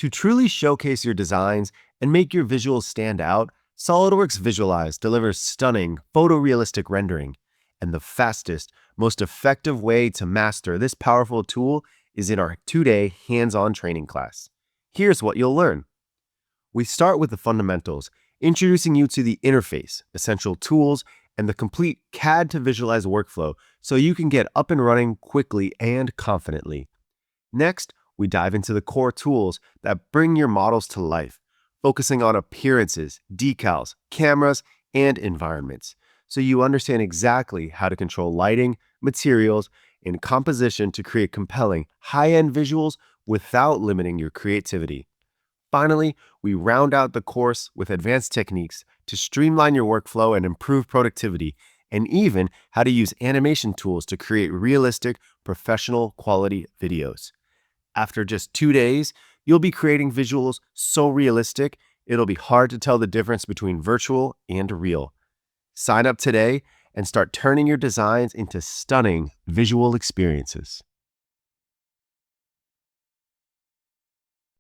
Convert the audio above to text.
To truly showcase your designs and make your visuals stand out, SolidWorks Visualize delivers stunning, photorealistic rendering. And the fastest, most effective way to master this powerful tool is in our 2-day hands-on training class. Here's what you'll learn. We start with the fundamentals, introducing you to the interface, essential tools, and the complete CAD to Visualize workflow so you can get up and running quickly and confidently. Next, we dive into the core tools that bring your models to life, focusing on appearances, decals, cameras, and environments, so you understand exactly how to control lighting, materials, and composition to create compelling, high-end visuals without limiting your creativity. Finally, we round out the course with advanced techniques to streamline your workflow and improve productivity, and even how to use animation tools to create realistic, professional quality videos. After just 2 days, you'll be creating visuals so realistic, it'll be hard to tell the difference between virtual and real. Sign up today and start turning your designs into stunning visual experiences.